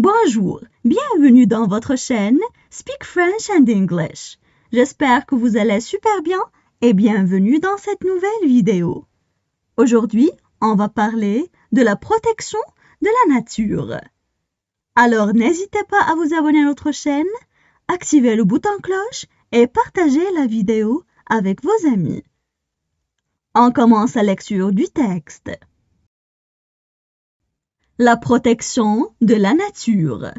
Bonjour, bienvenue dans votre chaîne Speak French and English. J'espère que vous allez super bien et bienvenue dans cette nouvelle vidéo. Aujourd'hui, on va parler de la protection de la nature. Alors n'hésitez pas à vous abonner à notre chaîne, activer le bouton cloche et partager la vidéo avec vos amis. On commence la lecture du texte. La protection de la nature.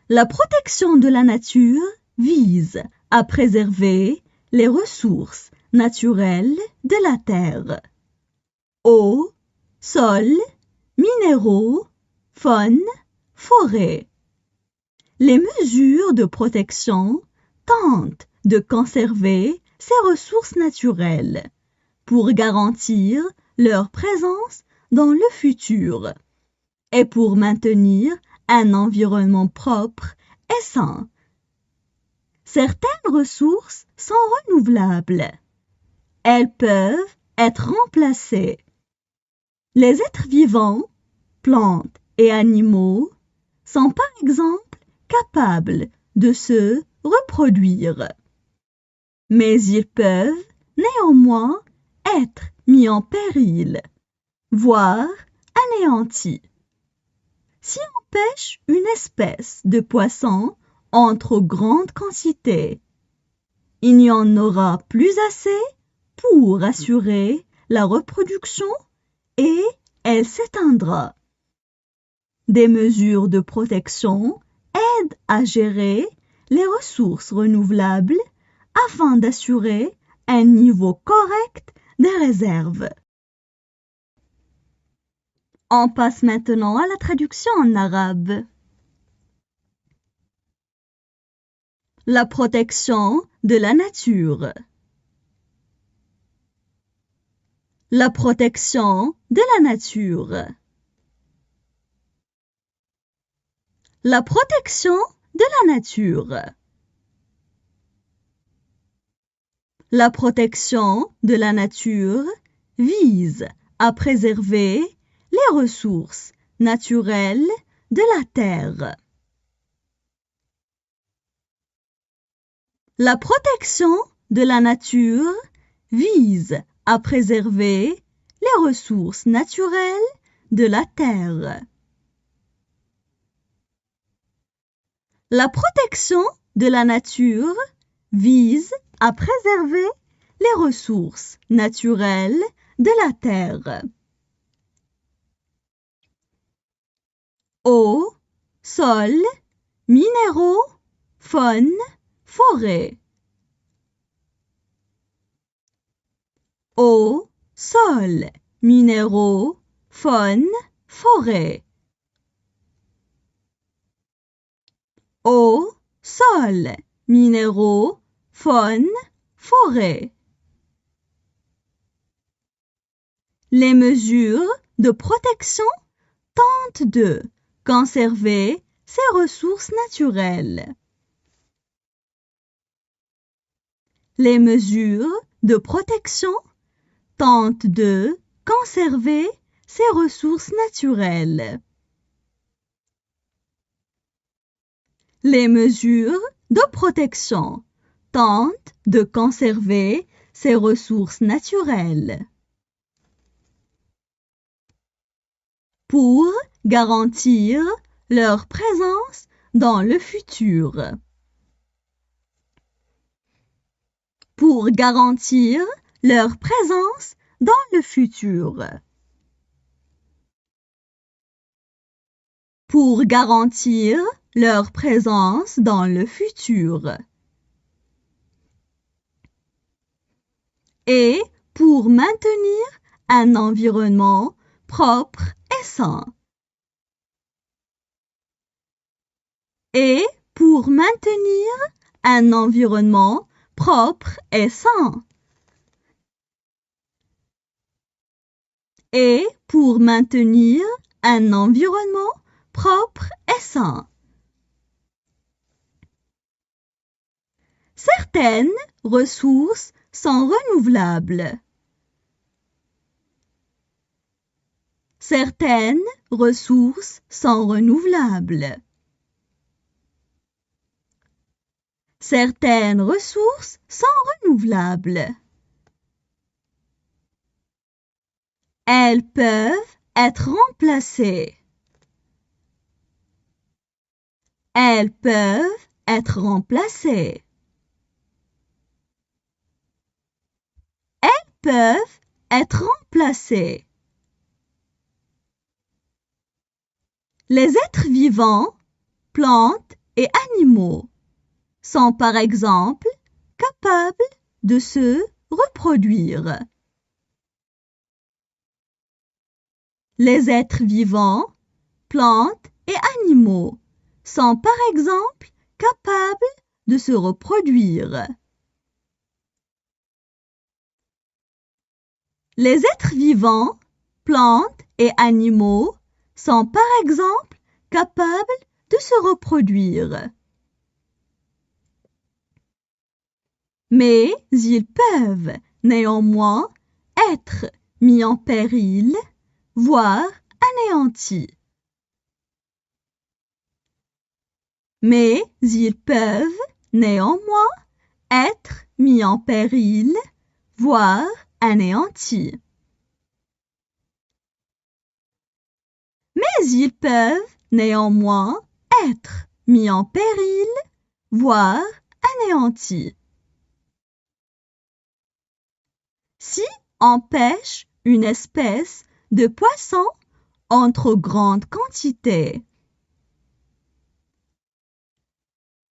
La protection de la nature vise à préserver les ressources naturelles de la terre. Eau, sol, minéraux, faune, forêt. Les mesures de protection tentent de conserver ces ressources naturelles pour garantir leur présence dans le futur et pour maintenir un environnement propre et sain. Certaines ressources sont renouvelables. Elles peuvent être remplacées. Les êtres vivants, plantes et animaux sont par exemple capables de se reproduire. Mais ils peuvent néanmoins être mis en péril, voire anéantis. Si on pêche une espèce de poisson en trop grande quantité, il n'y en aura plus assez pour assurer la reproduction et elle s'éteindra. Des mesures de protection aident à gérer les ressources renouvelables afin d'assurer un niveau correct des réserves. On passe maintenant à la traduction en arabe. La protection de la nature. La protection de la nature. La protection de la nature. La protection de la nature vise à préserver les ressources naturelles de la terre. La protection de la nature vise à préserver les ressources naturelles de la terre. La protection de la nature vise à préserver les ressources naturelles de la terre. Eau, sol, minéraux, faune, forêt. Eau, sol, minéraux, faune, forêt. Eau, sol, minéraux, faune, forêt. Les mesures de protection tentent de conserver ces ressources naturelles. Les mesures de protection tentent de conserver ces ressources naturelles. Les mesures de protection tentent de conserver ces ressources naturelles. Pour garantir leur présence dans le futur. Pour garantir leur présence dans le futur. Pour garantir leur présence dans le futur. Et pour maintenir un environnement propre et sain. Et pour maintenir un environnement propre et sain. Et pour maintenir un environnement propre et sain. Certaines ressources sont renouvelables. Certaines ressources sont renouvelables. Certaines ressources sont renouvelables. Elles peuvent être remplacées. Elles peuvent être remplacées. Elles peuvent être remplacées. Les êtres vivants, plantes et animaux sont par exemple capables de se reproduire. Les êtres vivants, plantes et animaux sont par exemple capables de se reproduire. Les êtres vivants, plantes et animaux sont par exemple capables de se reproduire. Mais ils peuvent néanmoins être mis en péril, voire anéantis. Mais ils peuvent néanmoins être mis en péril, voire anéantis. Mais ils peuvent néanmoins être mis en péril, voire anéantis. Si on pêche une espèce de poisson en trop grande quantité.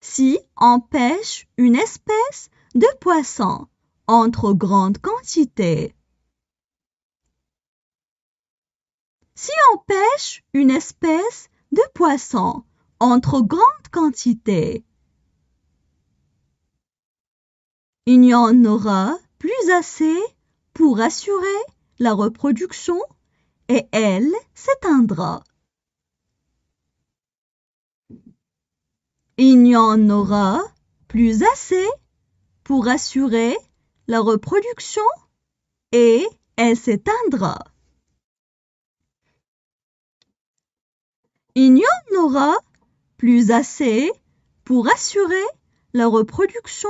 Si on pêche une espèce de poisson en trop grande quantité. Si on pêche une espèce de poisson en trop grande quantité, il n'y en aura plus assez pour assurer la reproduction et elle s'éteindra. Il n'y en aura plus assez pour assurer la reproduction et elle s'éteindra. Il n'y en aura plus assez pour assurer la reproduction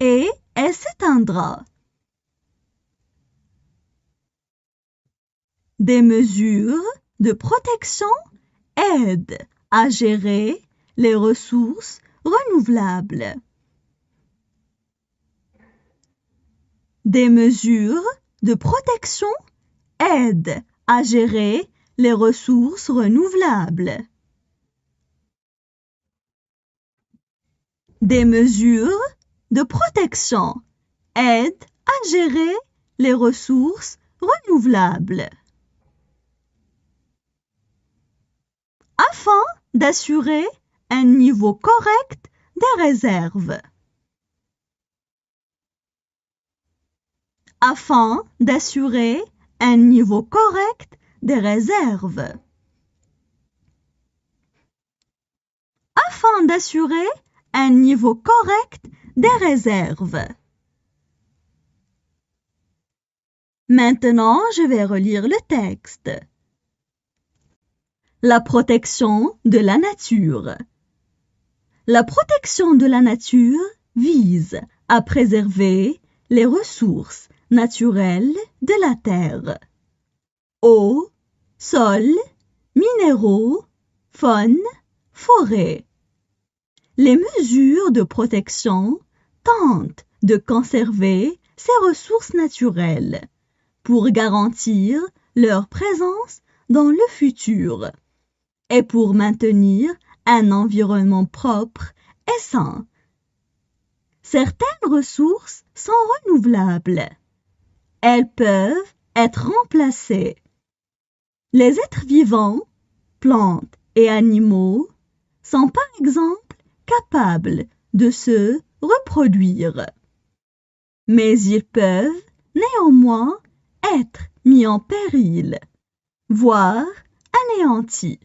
et elle s'éteindra. Des mesures de protection aident à gérer les ressources renouvelables. Des mesures de protection aident à gérer les ressources renouvelables. Des mesures de protection aident à gérer les ressources renouvelables. Afin d'assurer un niveau correct des réserves. Afin d'assurer un niveau correct des réserves. Afin d'assurer un niveau correct des réserves. Maintenant, je vais relire le texte. La protection de la nature. La protection de la nature vise à préserver les ressources naturelles de la terre. Eau, sol, minéraux, faune, forêt. Les mesures de protection tentent de conserver ces ressources naturelles pour garantir leur présence dans le futur et pour maintenir un environnement propre et sain. Certaines ressources sont renouvelables. Elles peuvent être remplacées. Les êtres vivants, plantes et animaux sont par exemple capables de se reproduire. Mais ils peuvent néanmoins être mis en péril, voire anéantis.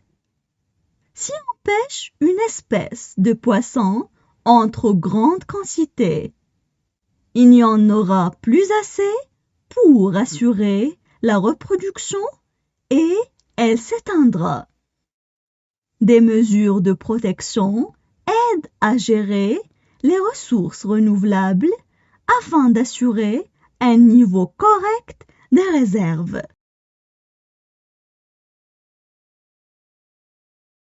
Si on pêche une espèce de poisson en trop grande quantité, il n'y en aura plus assez pour assurer la reproduction et elle s'éteindra. Des mesures de protection aident à gérer les ressources renouvelables afin d'assurer un niveau correct des réserves.